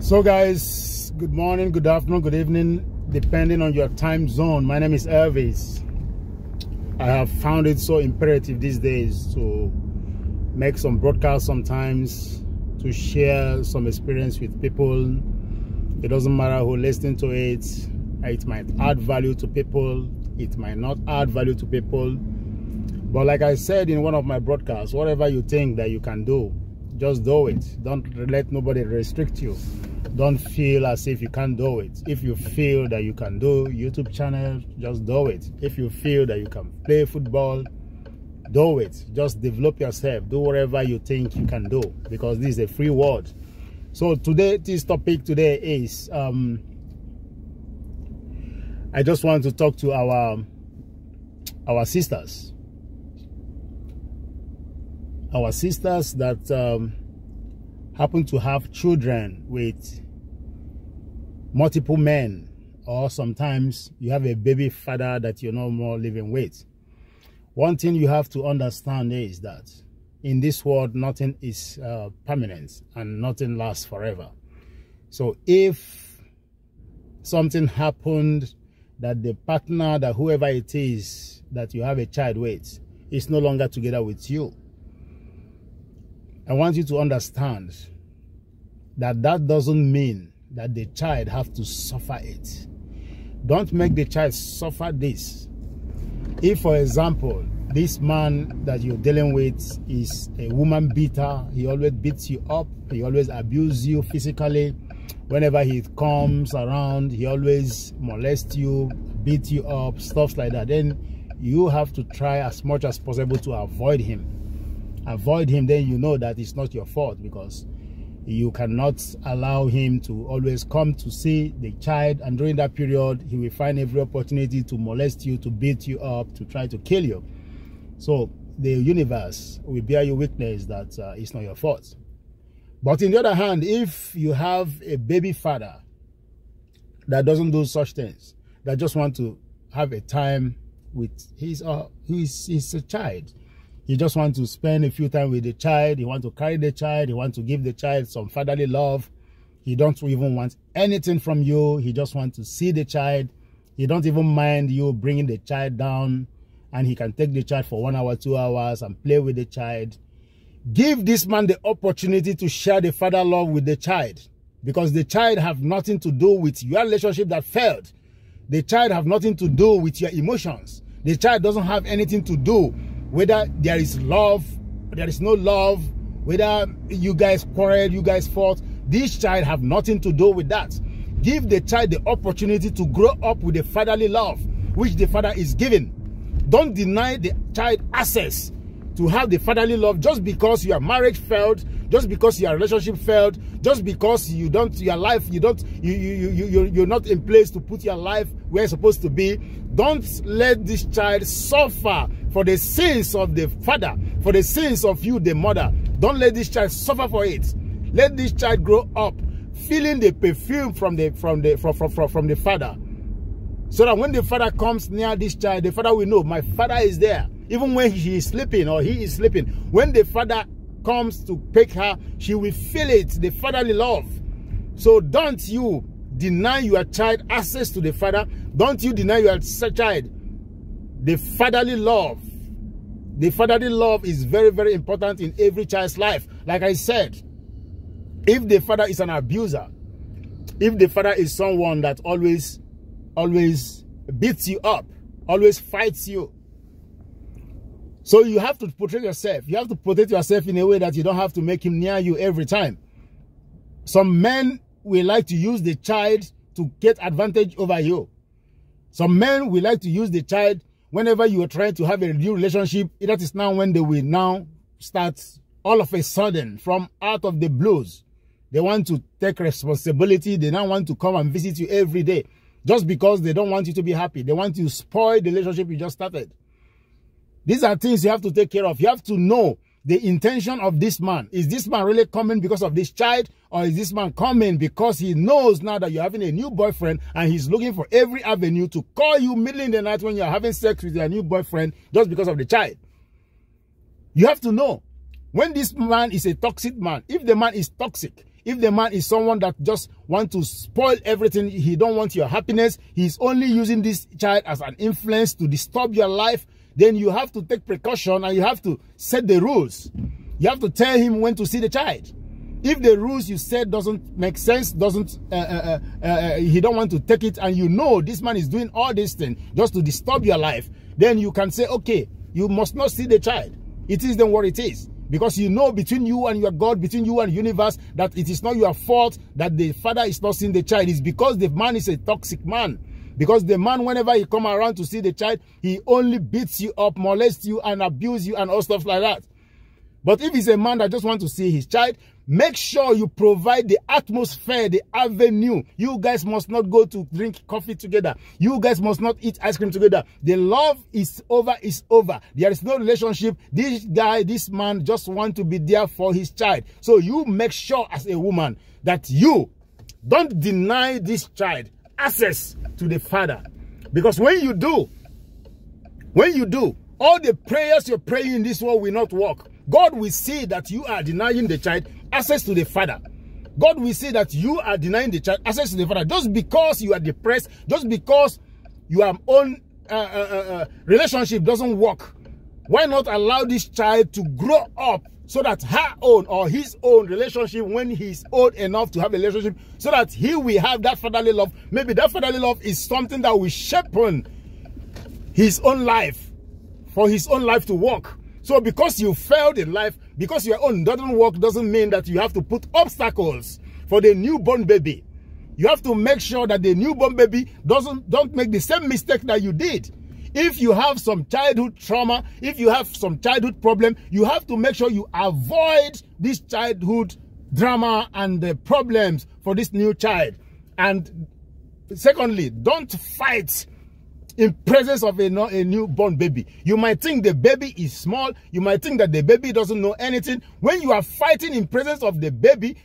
So guys, good morning, good afternoon, good evening, depending on your time zone. My name is Elvis. I have found it so imperative these days to make some broadcasts sometimes, to share some experience with people. It doesn't matter who listens to it. It might add value to people, it might not add value to people. But like I said in one of my broadcasts, whatever you think that you can do, just do it. Don't let nobody restrict you. Don't feel as if you can't do it. If you feel that you can do YouTube channel, just do it. If you feel that you can play football, do it. Just develop yourself. Do whatever you think you can do, because this is a free world. So today, this topic today is I just want to talk to our sisters. Our sisters that happen to have children with multiple men, or sometimes you have a baby father that you're no more living with. One thing you have to understand is that in this world, nothing is permanent and nothing lasts forever. So if something happened that the partner, that whoever it is that you have a child with, is no longer together with you, I want you to understand that that doesn't mean that the child have to suffer it. Don't make the child suffer this. If, for example, this man that you're dealing with is a woman beater, he always beats you up, he always abuses you physically. Whenever he comes around, he always molests you, beats you up, stuff like that. Then you have to try as much as possible to avoid him. Avoid him, then you know that it's not your fault, because you cannot allow him to always come to see the child, and during that period he will find every opportunity to molest you, to beat you up, to try to kill you. So the universe will bear you witness that it's not your fault. But on the other hand, if you have a baby father that doesn't do such things, that just want to have a time with his a child, he just wants to spend a few time with the child, he wants to carry the child, he wants to give the child some fatherly love, he don't even want anything from you, he just wants to see the child, he don't even mind you bringing the child down, and he can take the child for 1 hour, 2 hours and play with the child. Give this man the opportunity to share the father love with the child, because the child have nothing to do with your relationship that failed. The child have nothing to do with your emotions. The child doesn't have anything to do whether there is love, there is no love, whether you guys quarreled, you guys fought. This child have nothing to do with that. Give the child the opportunity to grow up with the fatherly love which the father is giving. Don't deny the child access to have the fatherly love just because your marriage failed, just because your relationship failed, just because you're not in place to put your life where it's supposed to be. Don't let this child suffer for the sins of the father, for the sins of you, the mother. Don't let this child suffer for it. Let this child grow up feeling the perfume from the father, so that when the father comes near this child, the father will know my father is there. Even when he is sleeping or he is sleeping, when the father comes to pick her, she will feel it, the fatherly love. So don't you deny your child access to the father. Don't you deny your child the fatherly love. The fatherly love is very, very important in every child's life. Like I said, if the father is an abuser, if the father is someone that always beats you up, always fights you, so you have to protect yourself. You have to protect yourself in a way that you don't have to make him near you every time. Some men will like to use the child to get advantage over you. Some men will like to use the child whenever you are trying to have a new relationship. That is now when they will now start all of a sudden, from out of the blues. They want to take responsibility. They now want to come and visit you every day, just because they don't want you to be happy. They want to spoil the relationship you just started. These are things you have to take care of. You have to know the intention of this man. Is this man really coming because of this child? Or is this man coming because he knows now that you're having a new boyfriend and he's looking for every avenue to call you middle in the night when you're having sex with your new boyfriend just because of the child? You have to know when this man is a toxic man. If the man is toxic, if the man is someone that just wants to spoil everything, he don't want your happiness, he's only using this child as an influence to disturb your life, then you have to take precaution and you have to set the rules. You have to tell him when to see the child. If the rules you said doesn't make sense, he don't want to take it, and you know this man is doing all these things just to disturb your life, then you can say, okay, you must not see the child. It is then what it is. Because you know between you and your God, between you and the universe, that it is not your fault that the father is not seeing the child. It's because the man is a toxic man. Because the man, whenever he come around to see the child, he only beats you up, molests you, and abuses you and all stuff like that. But if he's a man that just wants to see his child, make sure you provide the atmosphere, the avenue. You guys must not go to drink coffee together. You guys must not eat ice cream together. The love is over, is over. There is no relationship. This guy, this man just want to be there for his child. So you make sure as a woman that you don't deny this child access to the father. Because when you do, all the prayers you're praying in this world will not work. God will see that you are denying the child access to the father. God will see that you are denying the child access to the father just because you are depressed, just because your own relationship doesn't work. Why not allow this child to grow up so that her own or his own relationship, when he's old enough to have a relationship, so that he will have that fatherly love. Maybe that fatherly love is something that will shape his own life, for his own life to work. So because you failed in life, because your own doesn't work, doesn't mean that you have to put obstacles for the newborn baby. You have to make sure that the newborn baby don't make the same mistake that you did. If you have some childhood trauma, if you have some childhood problem, you have to make sure you avoid this childhood drama and the problems for this new child. And secondly, don't fight in presence of a newborn baby. You might think the baby is small. You might think that the baby doesn't know anything. When you are fighting in presence of the baby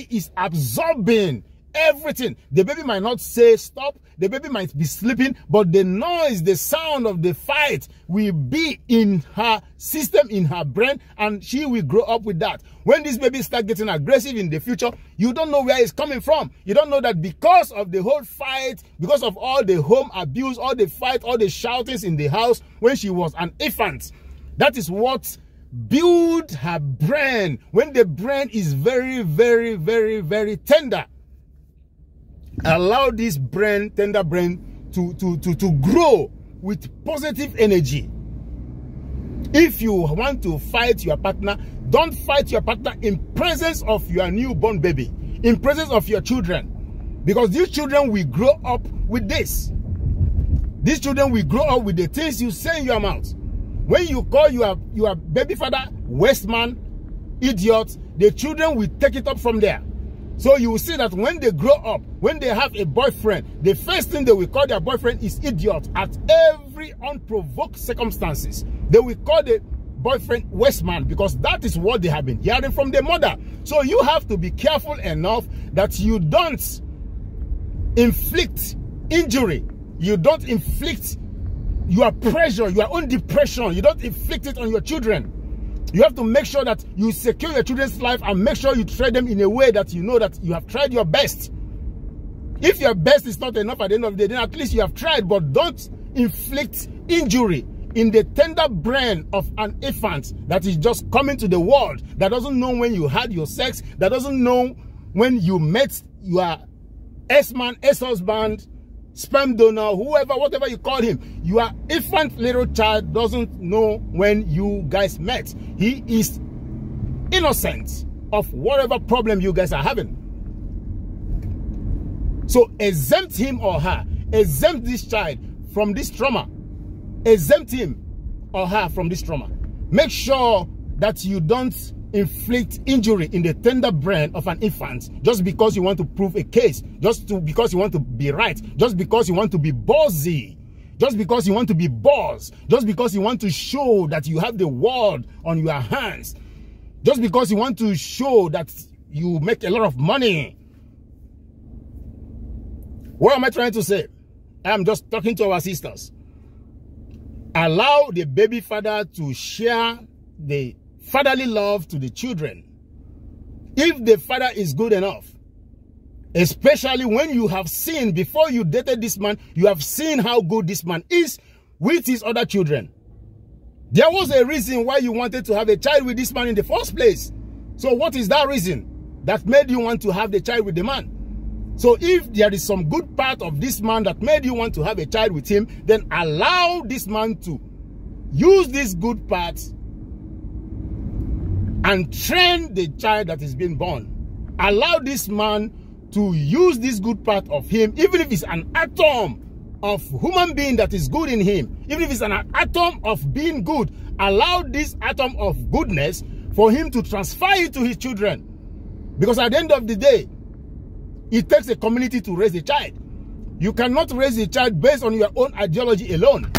is absorbing everything. The baby might not say stop. The baby might be sleeping, but the noise, the sound of the fight will be in her system, in her brain, and she will grow up with that. When this baby starts getting aggressive in the future, you don't know where it's coming from. You don't know that because of the whole fight, because of all the home abuse, all the fight, all the shoutings in the house when she was an infant, that is what built her brain. When the brain is very, very, very, very tender, allow this brain, tender brain, to grow with positive energy. If you want to fight your partner, don't fight your partner in presence of your newborn baby, in presence of your children, because these children will grow up with this. These children will grow up with the things you say in your mouth. When you call your baby father waste man, idiot, the children will take it up from there. So you will see that when they grow up, when they have a boyfriend, the first thing they will call their boyfriend is idiot. At every unprovoked circumstances, they will call the boyfriend waste man, because that is what they have been hearing from their mother. So you have to be careful enough that you don't inflict injury. You don't inflict your pressure, your own depression. You don't inflict it on your children. You have to make sure that you secure your children's life and make sure you treat them in a way that you know that you have tried your best. If your best is not enough at the end of the day, then at least you have tried, but don't inflict injury in the tender brain of an infant that is just coming to the world, that doesn't know when you had your sex, that doesn't know when you met your ex-man, ex-husband, sperm donor, whoever, whatever you call him. Your infant little child doesn't know when you guys met. He is innocent of whatever problem you guys are having. So exempt him or her, exempt this child from this trauma, exempt him or her from this trauma. Make sure that you don't inflict injury in the tender brain of an infant just because you want to prove a case, because you want to be right, just because you want to be bossy, just because you want to be boss, just because you want to show that you have the world on your hands, just because you want to show that you make a lot of money. What am I trying to say? I'm just talking to our sisters. Allow the baby father to share the fatherly love to the children. If the father is good enough, especially when you have seen, before you dated this man, you have seen how good this man is with his other children. There was a reason why you wanted to have a child with this man in the first place. So what is that reason that made you want to have the child with the man? So if there is some good part of this man that made you want to have a child with him, then allow this man to use this good part and train the child that is being born. Allow this man to use this good part of him, even if it's an atom of human being that is good in him, even if it's an atom of being good, allow this atom of goodness for him to transfer it to his children. Because at the end of the day, it takes a community to raise a child. You cannot raise a child based on your own ideology alone.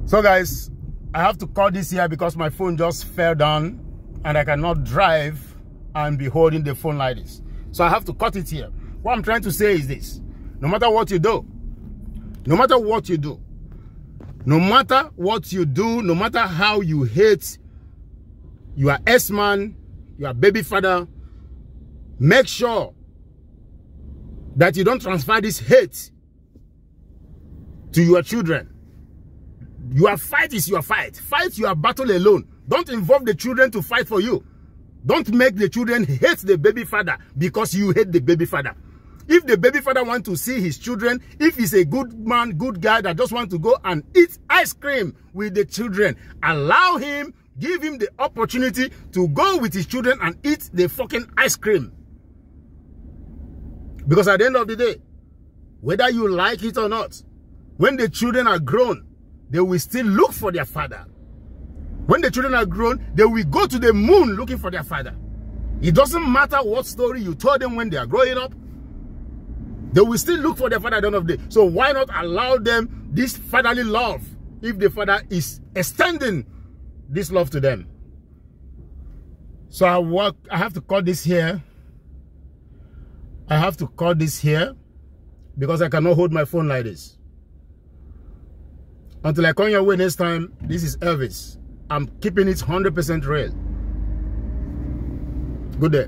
So guys, I have to cut this here because my phone just fell down and I cannot drive and be holding the phone like this. So I have to cut it here. What I'm trying to say is this: no matter what you do, no matter what you do, no matter what you do, no matter how you hate your ex-man, your baby father, make sure that you don't transfer this hate to your children. Your fight is your fight. Fight your battle alone. Don't involve the children to fight for you. Don't make the children hate the baby father because you hate the baby father. If the baby father wants to see his children, if he's a good man, good guy that just wants to go and eat ice cream with the children, allow him, give him the opportunity to go with his children and eat the fucking ice cream. Because at the end of the day, whether you like it or not, when the children are grown, they will still look for their father. When the children are grown, they will go to the moon looking for their father. It doesn't matter what story you told them when they are growing up. They will still look for their father at the end of the day. So why not allow them this fatherly love if the father is extending this love to them? So I have to cut this here. I have to cut this here because I cannot hold my phone like this. Until I come your way next time, this is Elvis. I'm keeping it 100% real. Good day.